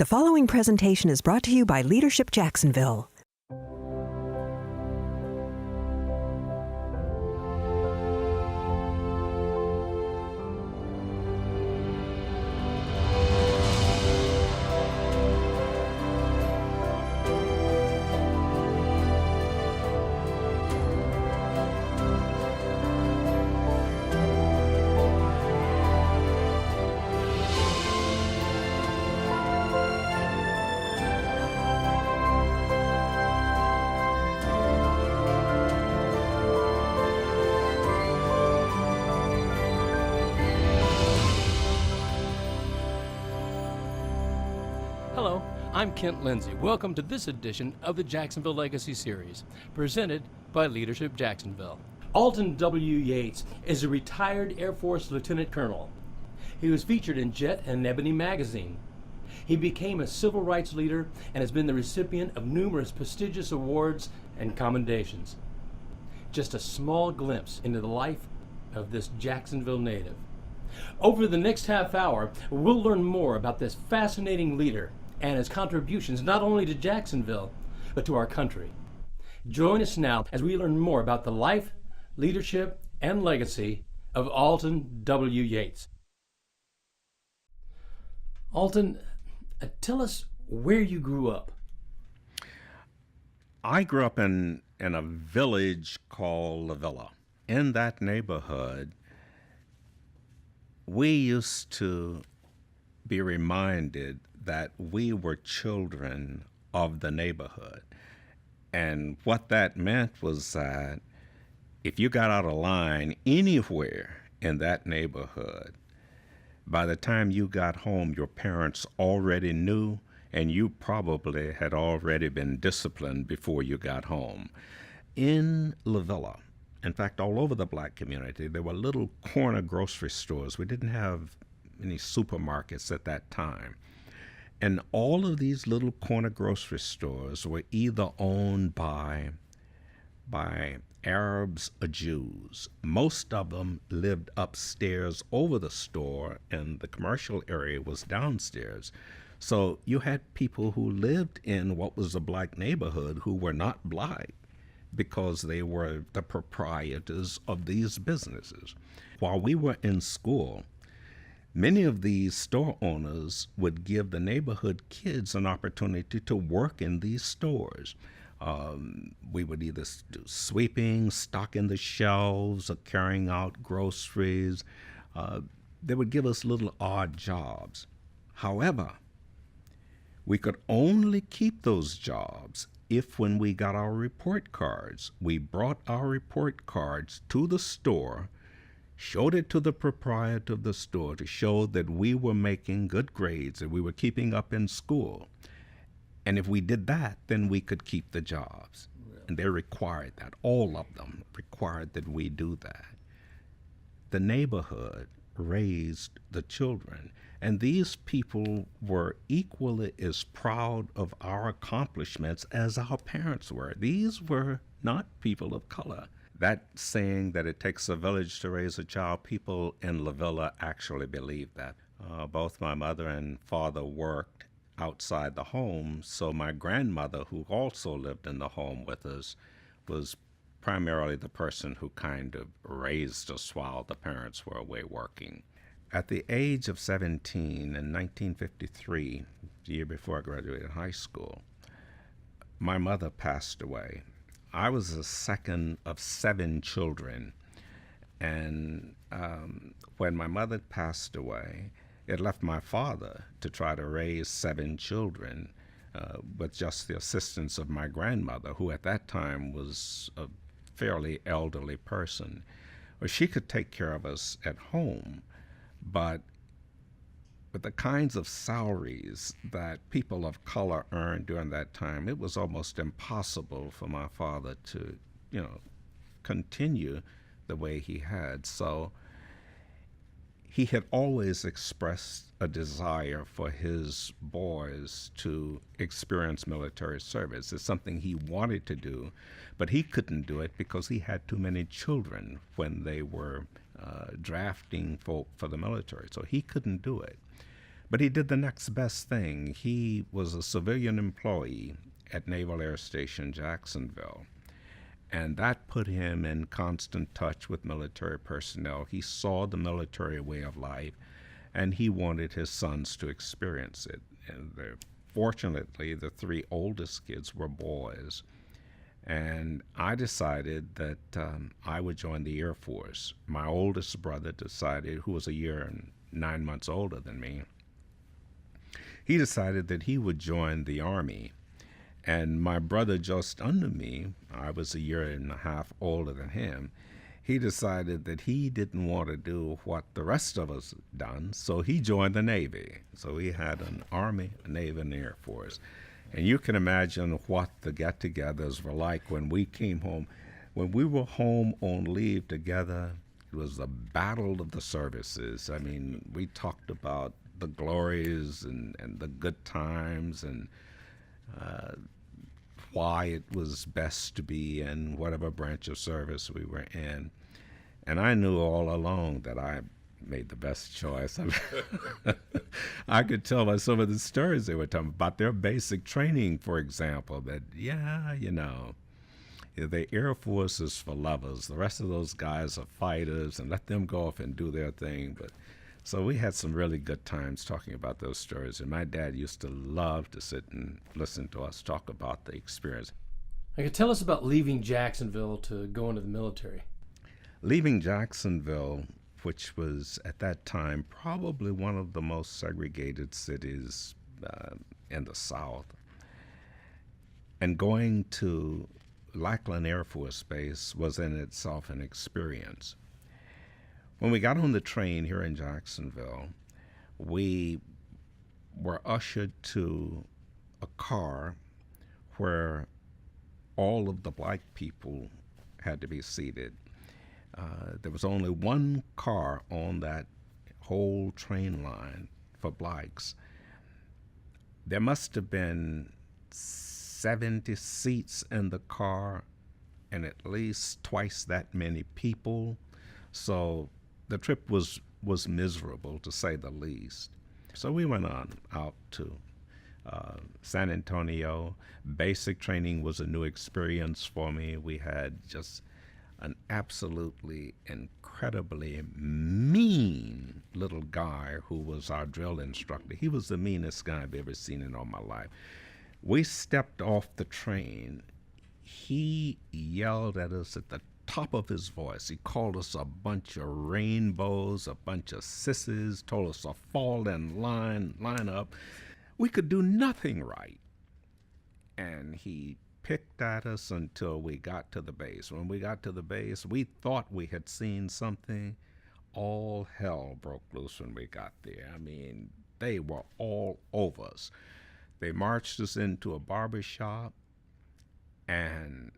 The following presentation is brought to you by Leadership Jacksonville. Hello, I'm Kent Lindsay. Welcome to this edition of the Jacksonville Legacy Series, presented by Leadership Jacksonville. Alton W. Yates is a retired Air Force Lieutenant Colonel. He was featured in Jet and Ebony magazine. He became a civil rights leader and has been the recipient of numerous prestigious awards and commendations. Just a small glimpse into the life of this Jacksonville native. Over the next half hour, we'll learn more about this fascinating leader and his contributions not only to Jacksonville, but to our country. Join us now as we learn more about the life, leadership, and legacy of Alton W. Yates. Alton, tell us where you grew up. I grew up in a village called La Villa. In that neighborhood, we used to be reminded that we were children of the neighborhood. And what that meant was that if you got out of line anywhere in that neighborhood, by the time you got home, your parents already knew, and you probably had already been disciplined before you got home. In La Villa, in fact, all over the black community, there were little corner grocery stores. We didn't have any supermarkets at that time. And all of these little corner grocery stores were either owned by Arabs or Jews. Most of them lived upstairs over the store, and the commercial area was downstairs. So you had people who lived in what was a black neighborhood who were not black because they were the proprietors of these businesses. While we were in school, many of these store owners would give the neighborhood kids an opportunity to work in these stores. We would either do sweeping, stocking the shelves, or carrying out groceries. They would give us little odd jobs. However, we could only keep those jobs if when we got our report cards, we brought our report cards to the store, showed it to the proprietor of the store to show that we were making good grades, that we were keeping up in school. And if we did that, then we could keep the jobs. Really? And they required that. All of them required that we do that. The neighborhood raised the children, and these people were equally as proud of our accomplishments as our parents were. These were not people of color. That saying that it takes a village to raise a child, people in La Villa actually believe that. Both my mother and father worked outside the home, so my grandmother, who also lived in the home with us, was primarily the person who kind of raised us while the parents were away working. At the age of 17 in 1953, the year before I graduated high school, my mother passed away. I was the second of 7 children, and when my mother passed away, it left my father to try to raise 7 children with just the assistance of my grandmother, who at that time was a fairly elderly person. Well, she could take care of us at home, but with the kinds of salaries that people of color earned during that time, it was almost impossible for my father to, continue the way he had. So he had always expressed a desire for his boys to experience military service. It's something he wanted to do, but he couldn't do it because he had too many children when they were drafting folk for the military. So he couldn't do it. But he did the next best thing. He was a civilian employee at Naval Air Station Jacksonville, and that put him in constant touch with military personnel. He saw the military way of life, and he wanted his sons to experience it. And fortunately, the three oldest kids were boys. And I decided that I would join the Air Force. My oldest brother decided, who was a year and 9 months older than me, he decided that he would join the Army. And my brother just under me, I was a year and a half older than him, he decided that he didn't want to do what the rest of us done, so he joined the Navy. So he had an Army, a Navy, and Air Force. And you can imagine what the get-togethers were like when we came home. When we were home on leave together, it was the battle of the services. I mean, we talked about the glories and the good times and why it was best to be in whatever branch of service we were in. And I knew all along that I made the best choice. I could tell by some of the stories they were telling about their basic training, for example, that, the Air Force is for lovers. The rest of those guys are fighters, and let them go off and do their thing. But so we had some really good times talking about those stories, and my dad used to love to sit and listen to us talk about the experience. Tell us about leaving Jacksonville to go into the military. Leaving Jacksonville, which was at that time probably one of the most segregated cities in the South, and going to Lackland Air Force Base was in itself an experience. When we got on the train here in Jacksonville, we were ushered to a car where all of the black people had to be seated. There was only one car on that whole train line for blacks. There must have been 70 seats in the car and at least twice that many people. So the trip was miserable, to say the least. So we went on out to San Antonio. Basic training was a new experience for me. We had just an absolutely incredibly mean little guy who was our drill instructor. He was the meanest guy I've ever seen in all my life. We stepped off the train. He yelled at us at the top of his voice. He called us a bunch of rainbows, a bunch of sissies, told us to fall in line up. We could do nothing right. And he picked at us until we got to the base. When we got to the base, we thought we had seen something. All hell broke loose when we got there. I mean, they were all over us. They marched us into a barber shop, and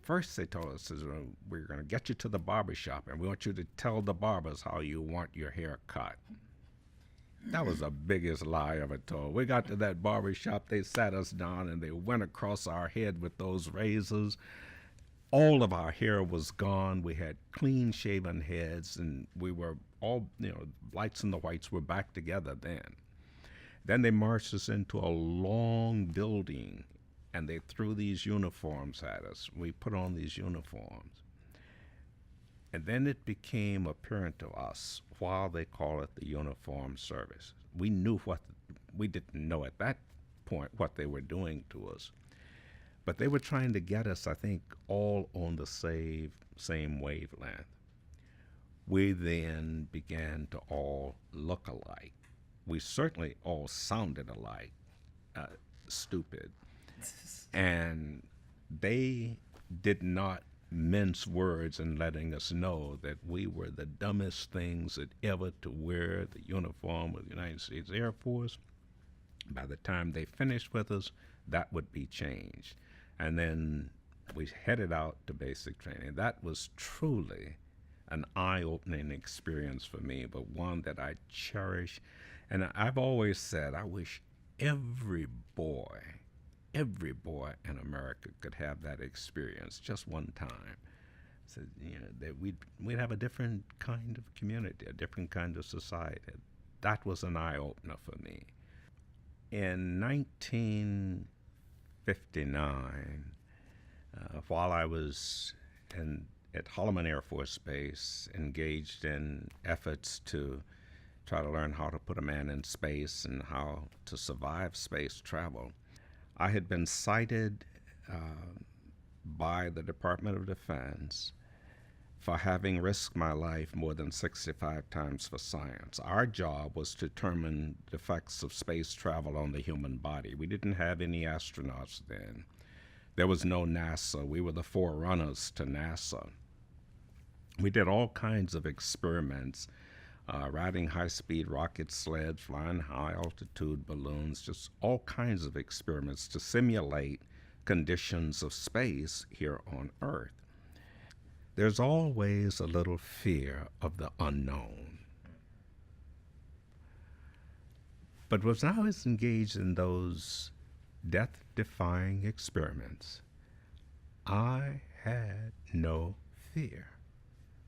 first they told us, we're going to get you to the barber shop, and we want you to tell the barbers how you want your hair cut. That was the biggest lie I ever told. We got to that barber shop, they sat us down, and they went across our head with those razors. All of our hair was gone. We had clean-shaven heads, and we were all, whites and the whites were back together then. Then they marched us into a long building, and they threw these uniforms at us. We put on these uniforms. And then it became apparent to us, while they call it the uniform service. We didn't know at that point what they were doing to us. But they were trying to get us, I think, all on the same wavelength. We then began to all look alike. We certainly all sounded alike, stupid. And they did not mince words in letting us know that we were the dumbest things that ever to wear the uniform of the United States Air Force. By the time they finished with us, that would be changed. And then we headed out to basic training. That was truly an eye-opening experience for me, but one that I cherish. And I've always said, I wish every boy in America could have that experience just one time. So, that we'd have a different kind of community, a different kind of society. that was an eye-opener for me. In 1959, while I was at Holloman Air Force Base, engaged in efforts to try to learn how to put a man in space and how to survive space travel, I had been cited by the Department of Defense for having risked my life more than 65 times for science. Our job was to determine the effects of space travel on the human body. We didn't have any astronauts then. There was no NASA. We were the forerunners to NASA. We did all kinds of experiments, riding high-speed rocket sleds, flying high-altitude balloons, just all kinds of experiments to simulate conditions of space here on Earth. There's always a little fear of the unknown. But when I was engaged in those death-defying experiments, I had no fear.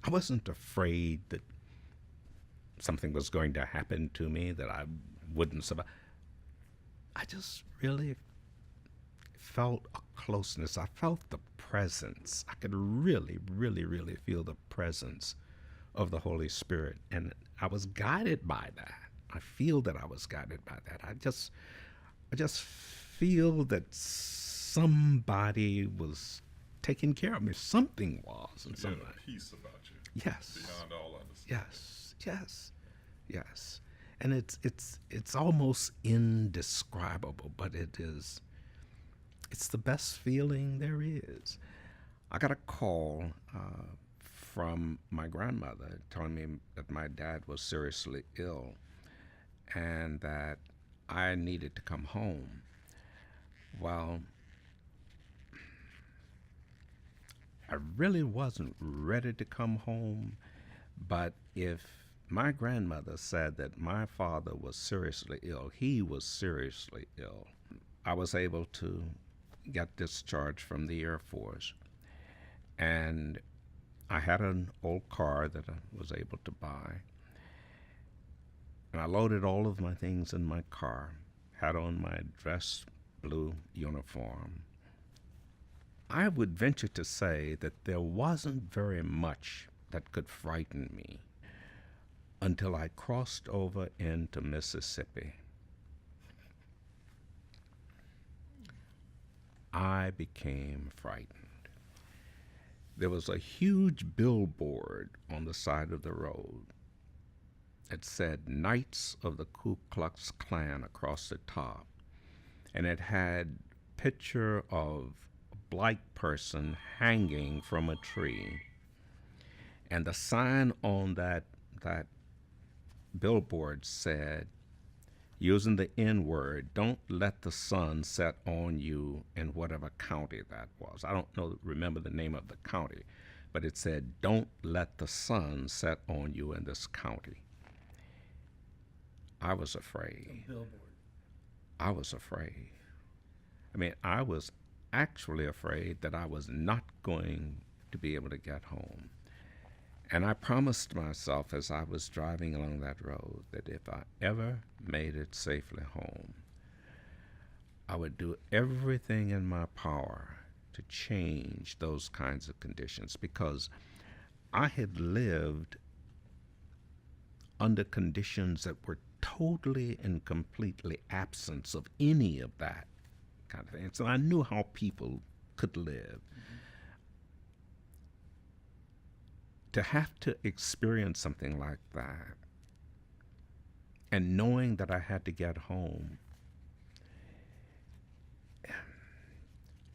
I wasn't afraid that something was going to happen to me, that I wouldn't survive. I just really felt a closeness. I felt the presence. I could really, really, really feel the presence of the Holy Spirit. And I was guided by that. I feel that I was guided by that. I just feel that somebody was taking care of me. Something was. And you had a peace about you. Yes. Beyond all understanding. Yes. And it's almost indescribable, but it's the best feeling there is. I got a call from my grandmother telling me that my dad was seriously ill and that I needed to come home. Well, I really wasn't ready to come home, but if my grandmother said that my father was seriously ill, he was seriously ill, I was able to get discharged from the Air Force. And I had an old car that I was able to buy. And I loaded all of my things in my car, had on my dress blue uniform. I would venture to say that there wasn't very much that could frighten me until I crossed over into Mississippi. I became frightened. There was a huge billboard on the side of the road. It said Knights of the Ku Klux Klan across the top. And it had a picture of a black person hanging from a tree. And the sign on that billboard said, using the N-word, don't let the sun set on you in whatever county that was. I don't remember the name of the county, but it said, don't let the sun set on you in this county. I was afraid. I was afraid. I mean, I was actually afraid that I was not going to be able to get home. And I promised myself as I was driving along that road that if I ever made it safely home, I would do everything in my power to change those kinds of conditions, because I had lived under conditions that were totally and completely absent of any of that kind of thing. So I knew how people could live. To have to experience something like that, and knowing that I had to get home,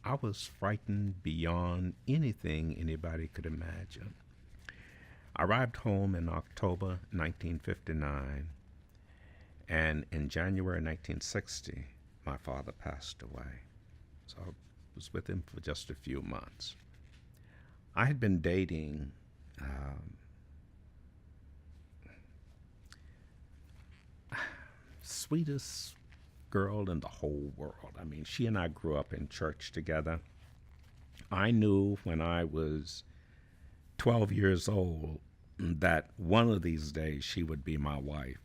I was frightened beyond anything anybody could imagine. I arrived home in October 1959, and in January 1960, my father passed away. So I was with him for just a few months. I had been dating sweetest girl in the whole world. I mean, she and I grew up in church together. I knew when I was 12 years old that one of these days she would be my wife.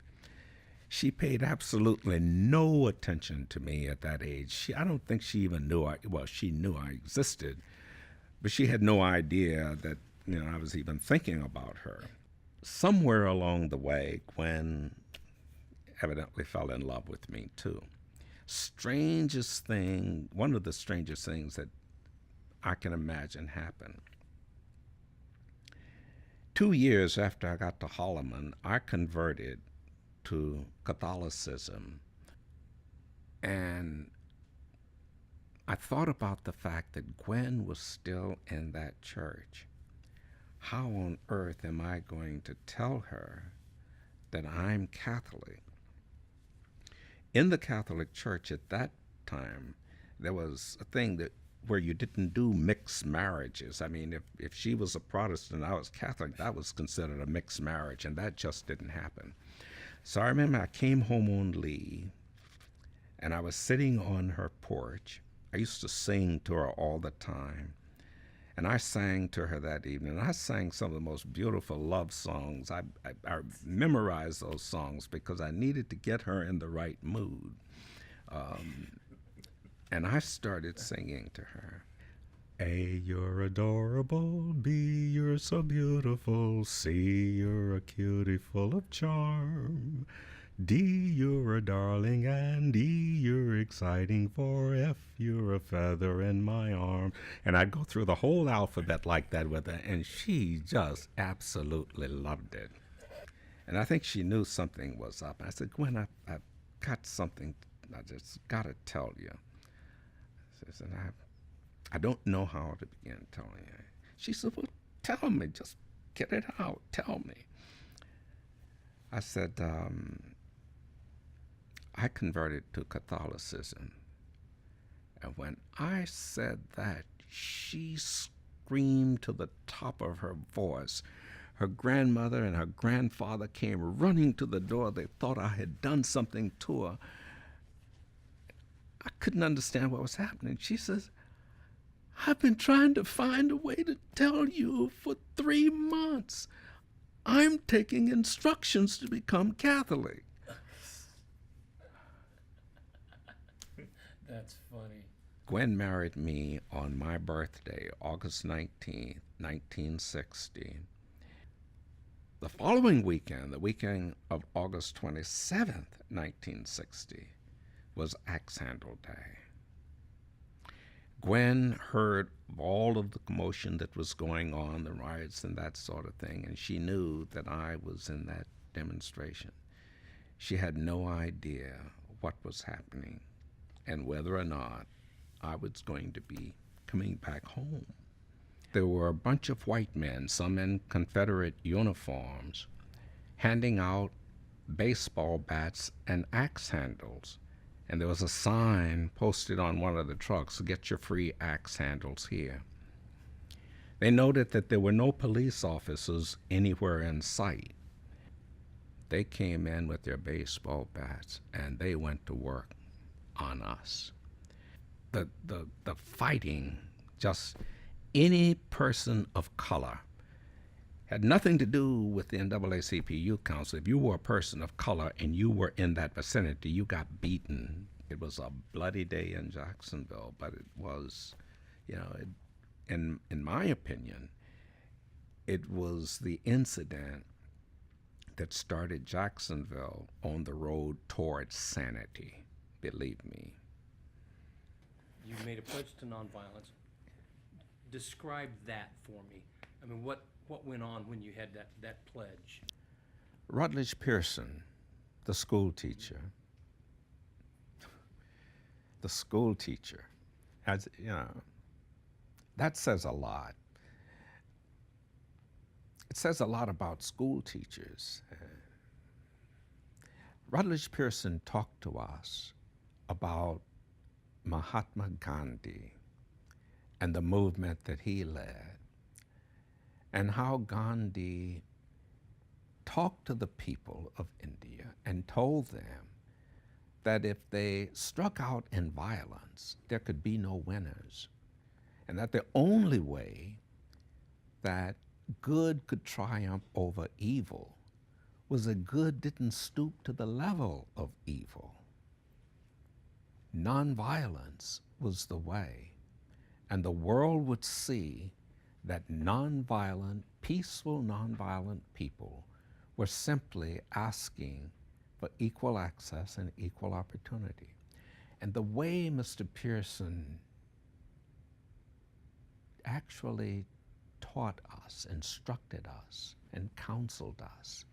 She paid absolutely no attention to me at that age. I don't think she even knew she knew I existed, but she had no idea that, I was even thinking about her. Somewhere along the way, Gwen evidently fell in love with me too. One of the strangest things that I can imagine happened. 2 years after I got to Holloman, I converted to Catholicism, and I thought about the fact that Gwen was still in that church. How on earth am I going to tell her that I'm Catholic? In the Catholic Church at that time, there was a thing where you didn't do mixed marriages. I mean, if she was a Protestant and I was Catholic, that was considered a mixed marriage, and that just didn't happen. So I remember I came home on leave, and I was sitting on her porch. I used to sing to her all the time, and I sang to her that evening. I sang some of the most beautiful love songs. I memorized those songs because I needed to get her in the right mood. And I started singing to her. A, you're adorable. B, you're so beautiful. C, you're a cutie full of charm. D, you're a darling. And E, you're exciting. For F, you're a feather in my arm. And I'd go through the whole alphabet like that with her, and she just absolutely loved it. And I think she knew something was up. I said, Gwen, I've got something I just got to tell you. She said, I don't know how to begin telling you. She said, well, tell me. Just get it out. Tell me. I said, I converted to Catholicism. And when I said that, she screamed to the top of her voice. Her grandmother and her grandfather came running to the door. They thought I had done something to her. I couldn't understand what was happening. She says, I've been trying to find a way to tell you for 3 months. I'm taking instructions to become Catholic. That's funny. Gwen married me on my birthday, August 19th, 1960. The following weekend, the weekend of August 27th, 1960, was Axe Handle Day. Gwen heard of all of the commotion that was going on, the riots and that sort of thing, and she knew that I was in that demonstration. She had no idea what was happening and whether or not I was going to be coming back home. There were a bunch of white men, some in Confederate uniforms, handing out baseball bats and axe handles. And there was a sign posted on one of the trucks, get your free axe handles here. They noted that there were no police officers anywhere in sight. They came in with their baseball bats and they went to work on us. The fighting, just any person of color, had nothing to do with the NAACP Youth Council. If you were a person of color and you were in that vicinity, you got beaten. It was a bloody day in Jacksonville, but it was, in my opinion, it was the incident that started Jacksonville on the road towards sanity, believe me. You made a pledge to nonviolence. Describe that for me. I mean, what went on when you had that pledge? Rutledge Pearson, the school teacher, as that says a lot. It says a lot about school teachers. Rutledge Pearson talked to us about Mahatma Gandhi and the movement that he led, and how Gandhi talked to the people of India and told them that if they struck out in violence, there could be no winners, and that the only way that good could triumph over evil was that good didn't stoop to the level of evil. Nonviolence was the way, and the world would see that nonviolent, peaceful nonviolent people were simply asking for equal access and equal opportunity. And the way Mr. Pearson actually taught us, instructed us, and counseled us,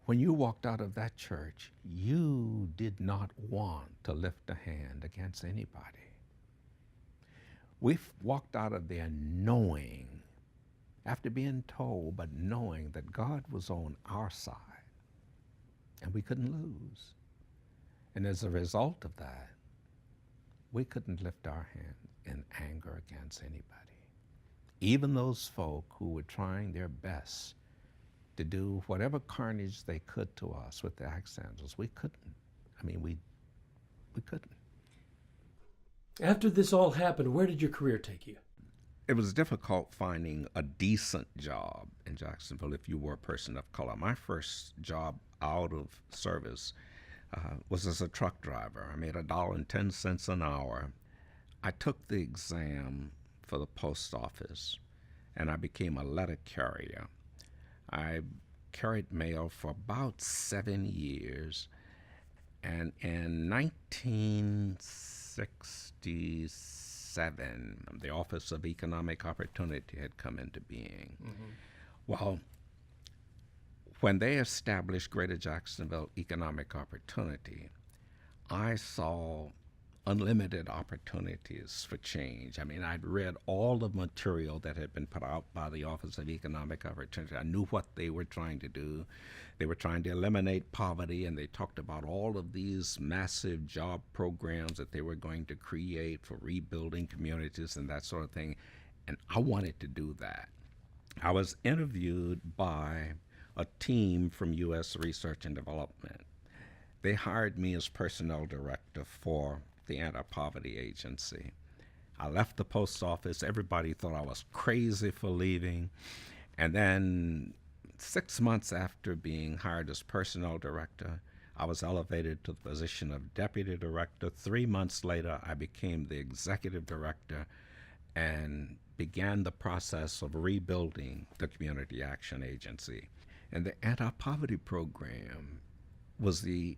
when you walked out of that church, you did not want to lift a hand against anybody. We walked out of there knowing, after being told, but knowing that God was on our side and we couldn't lose. And as a result of that, we couldn't lift our hand in anger against anybody. Even those folk who were trying their best to do whatever carnage they could to us with the axe handles, we couldn't. I mean, we couldn't. After this all happened, where did your career take you? It was difficult finding a decent job in Jacksonville if you were a person of color. My first job out of service was as a truck driver. I made $1.10 an hour. I took the exam for the post office, and I became a letter carrier. I carried mail for about 7 years, and in 1967, the Office of Economic Opportunity had come into being. Mm-hmm. Well, when they established Greater Jacksonville Economic Opportunity, I saw unlimited opportunities for change. I mean, I'd read all the material that had been put out by the Office of Economic Opportunity. I knew what they were trying to do. They were trying to eliminate poverty, and they talked about all of these massive job programs that they were going to create for rebuilding communities and that sort of thing. And I wanted to do that. I was interviewed by a team from U.S. Research and Development. They hired me as personnel director for the Anti-Poverty Agency. I left the post office. Everybody thought I was crazy for leaving. And then 6 months after being hired as personnel director, I was elevated to the position of deputy director. 3 months later, I became the executive director and began the process of rebuilding the Community Action Agency. And the anti-poverty program was the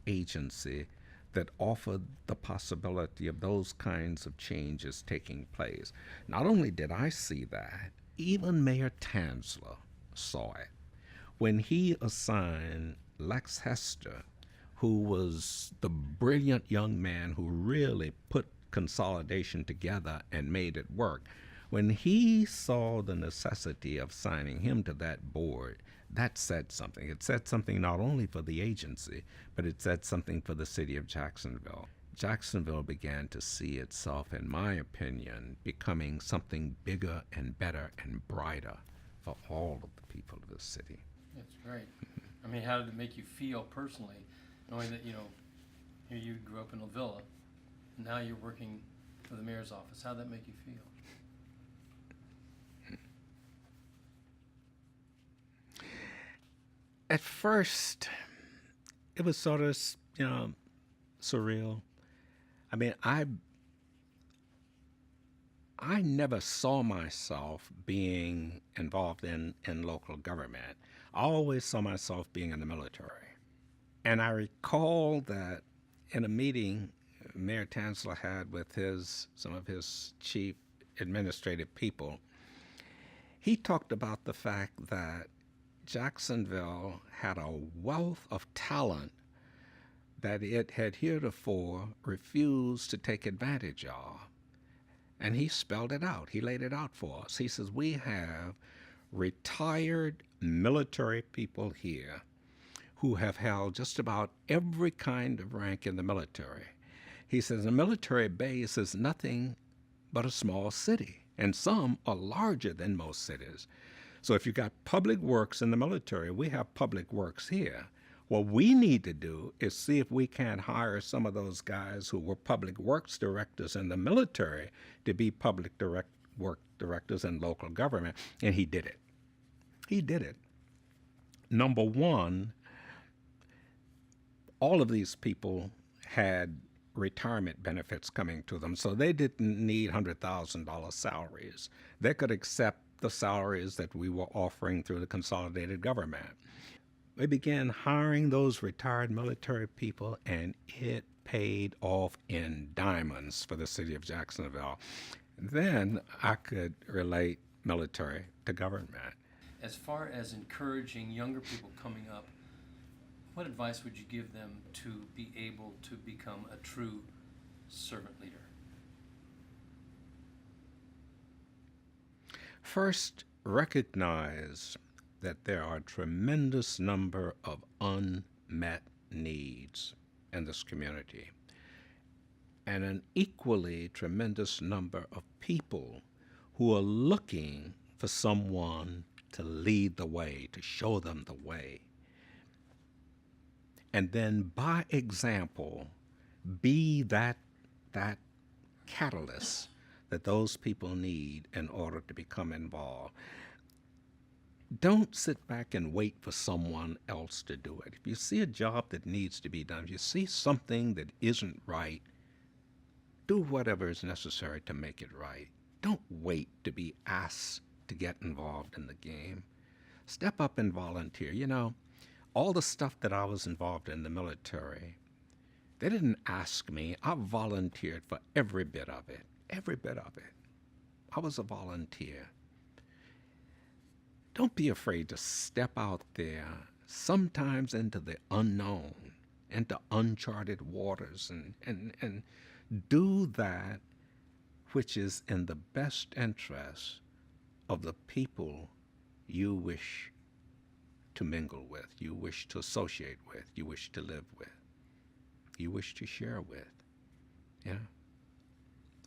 agency that offered the possibility of those kinds of changes taking place. Not only did I see that, even Mayor Tansler saw it. When he assigned Lex Hester, who was the brilliant young man who really put consolidation together and made it work, when he saw the necessity of signing him to that board, that said something. It said something not only for the agency, but it said something for the city of Jacksonville. Jacksonville began to see itself, in my opinion, becoming something bigger and better and brighter for all of the people of the city. That's great. I mean, how did it make you feel personally, knowing that, here you grew up in La Villa, and now you're working for the mayor's office? How did that make you feel? At first, it was sort of, surreal. I mean, I never saw myself being involved in local government. I always saw myself being in the military. And I recall that in a meeting Mayor Tansler had with some of his chief administrative people, he talked about the fact that Jacksonville had a wealth of talent that it had heretofore refused to take advantage of. And he spelled it out. He laid it out for us. He says, we have retired military people here who have held just about every kind of rank in the military. He says, a military base is nothing but a small city, and some are larger than most cities. So if you've got public works in the military, we have public works here. What we need to do is see if we can't hire some of those guys who were public works directors in the military to be public work directors in local government. And he did it. He did it. Number one, all of these people had retirement benefits coming to them, so they didn't need $100,000 salaries. They could accept the salaries that we were offering through the consolidated government. We began hiring those retired military people, and it paid off in diamonds for the city of Jacksonville. Then I could relate military to government. As far as encouraging younger people coming up, what advice would you give them to be able to become a true servant leader? First, recognize that there are a tremendous number of unmet needs in this community, and an equally tremendous number of people who are looking for someone to lead the way, to show them the way. And then by example, be that catalyst that those people need in order to become involved. Don't sit back and wait for someone else to do it. If you see a job that needs to be done, if you see something that isn't right, do whatever is necessary to make it right. Don't wait to be asked to get involved in the game. Step up and volunteer. You know, all the stuff that I was involved in the military, they didn't ask me. I volunteered for every bit of it. Every bit of it. I was a volunteer. Don't be afraid to step out there, sometimes into the unknown, into uncharted waters, and do that which is in the best interest of the people you wish to mingle with, you wish to associate with, you wish to live with, you wish to share with. Yeah.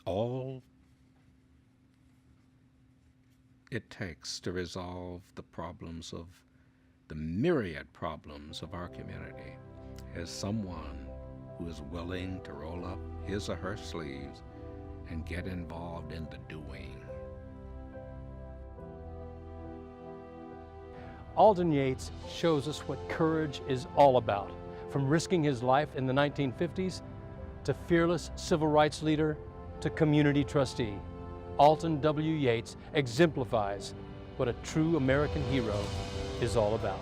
All it takes to resolve the problems of the myriad problems of our community is someone who is willing to roll up his or her sleeves and get involved in the doing. Alton Yates shows us what courage is all about, from risking his life in the 1950s to fearless civil rights leader to community trustee. Alton W. Yates exemplifies what a true American hero is all about.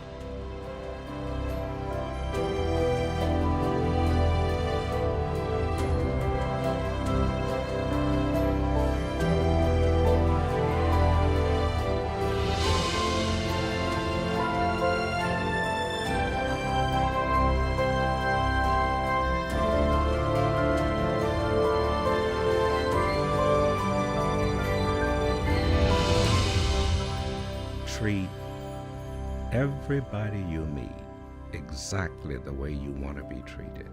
Treat everybody you meet exactly the way you want to be treated.